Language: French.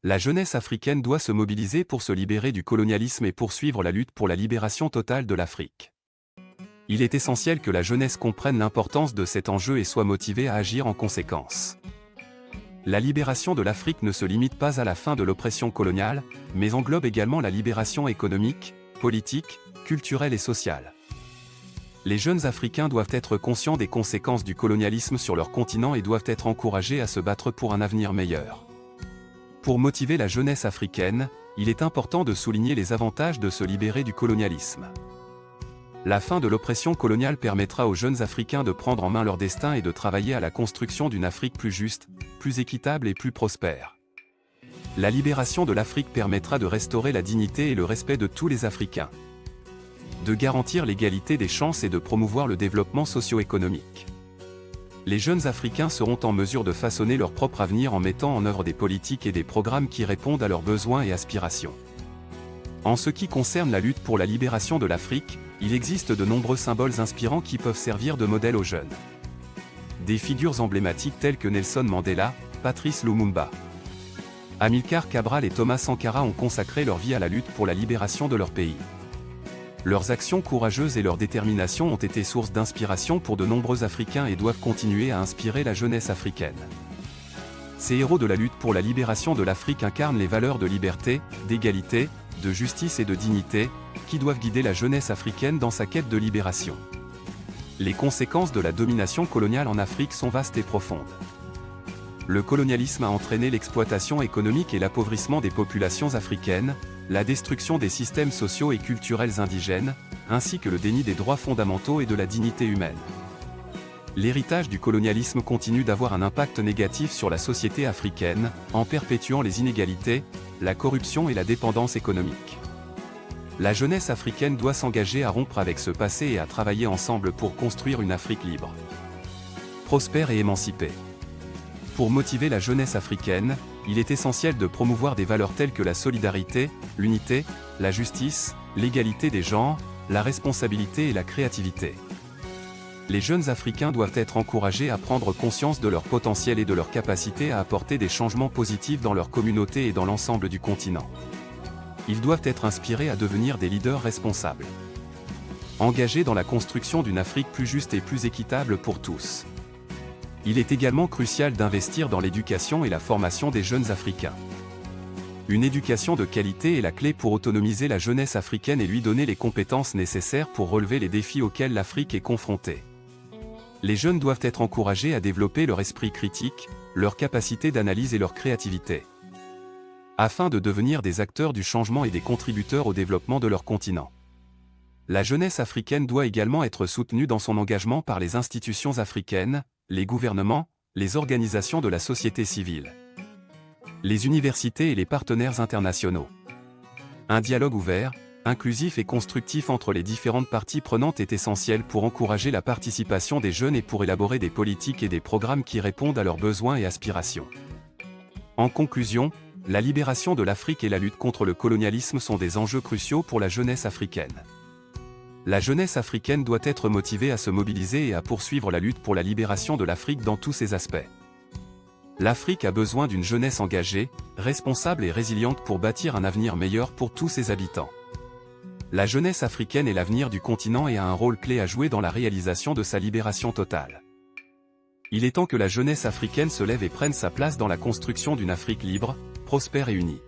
La jeunesse africaine doit se mobiliser pour se libérer du colonialisme et poursuivre la lutte pour la libération totale de l'Afrique. Il est essentiel que la jeunesse comprenne l'importance de cet enjeu et soit motivée à agir en conséquence. La libération de l'Afrique ne se limite pas à la fin de l'oppression coloniale, mais englobe également la libération économique, politique, culturelle et sociale. Les jeunes Africains doivent être conscients des conséquences du colonialisme sur leur continent et doivent être encouragés à se battre pour un avenir meilleur. Pour motiver la jeunesse africaine, il est important de souligner les avantages de se libérer du colonialisme. La fin de l'oppression coloniale permettra aux jeunes Africains de prendre en main leur destin et de travailler à la construction d'une Afrique plus juste, plus équitable et plus prospère. La libération de l'Afrique permettra de restaurer la dignité et le respect de tous les Africains, de garantir l'égalité des chances et de promouvoir le développement socio-économique. Les jeunes Africains seront en mesure de façonner leur propre avenir en mettant en œuvre des politiques et des programmes qui répondent à leurs besoins et aspirations. En ce qui concerne la lutte pour la libération de l'Afrique, il existe de nombreux symboles inspirants qui peuvent servir de modèle aux jeunes. Des figures emblématiques telles que Nelson Mandela, Patrice Lumumba, Amilcar Cabral et Thomas Sankara ont consacré leur vie à la lutte pour la libération de leur pays. Leurs actions courageuses et leur détermination ont été source d'inspiration pour de nombreux Africains et doivent continuer à inspirer la jeunesse africaine. Ces héros de la lutte pour la libération de l'Afrique incarnent les valeurs de liberté, d'égalité, de justice et de dignité, qui doivent guider la jeunesse africaine dans sa quête de libération. Les conséquences de la domination coloniale en Afrique sont vastes et profondes. Le colonialisme a entraîné l'exploitation économique et l'appauvrissement des populations africaines, la destruction des systèmes sociaux et culturels indigènes, ainsi que le déni des droits fondamentaux et de la dignité humaine. L'héritage du colonialisme continue d'avoir un impact négatif sur la société africaine, en perpétuant les inégalités, la corruption et la dépendance économique. La jeunesse africaine doit s'engager à rompre avec ce passé et à travailler ensemble pour construire une Afrique libre, prospère et émancipée. Pour motiver la jeunesse africaine, il est essentiel de promouvoir des valeurs telles que la solidarité, l'unité, la justice, l'égalité des genres, la responsabilité et la créativité. Les jeunes Africains doivent être encouragés à prendre conscience de leur potentiel et de leur capacité à apporter des changements positifs dans leur communauté et dans l'ensemble du continent. Ils doivent être inspirés à devenir des leaders responsables, engagés dans la construction d'une Afrique plus juste et plus équitable pour tous. Il est également crucial d'investir dans l'éducation et la formation des jeunes Africains. Une éducation de qualité est la clé pour autonomiser la jeunesse africaine et lui donner les compétences nécessaires pour relever les défis auxquels l'Afrique est confrontée. Les jeunes doivent être encouragés à développer leur esprit critique, leur capacité d'analyse et leur créativité, afin de devenir des acteurs du changement et des contributeurs au développement de leur continent. La jeunesse africaine doit également être soutenue dans son engagement par les institutions africaines, les gouvernements, les organisations de la société civile, les universités et les partenaires internationaux. Un dialogue ouvert, inclusif et constructif entre les différentes parties prenantes est essentiel pour encourager la participation des jeunes et pour élaborer des politiques et des programmes qui répondent à leurs besoins et aspirations. En conclusion, la libération de l'Afrique et la lutte contre le colonialisme sont des enjeux cruciaux pour la jeunesse africaine. La jeunesse africaine doit être motivée à se mobiliser et à poursuivre la lutte pour la libération de l'Afrique dans tous ses aspects. L'Afrique a besoin d'une jeunesse engagée, responsable et résiliente pour bâtir un avenir meilleur pour tous ses habitants. La jeunesse africaine est l'avenir du continent et a un rôle clé à jouer dans la réalisation de sa libération totale. Il est temps que la jeunesse africaine se lève et prenne sa place dans la construction d'une Afrique libre, prospère et unie.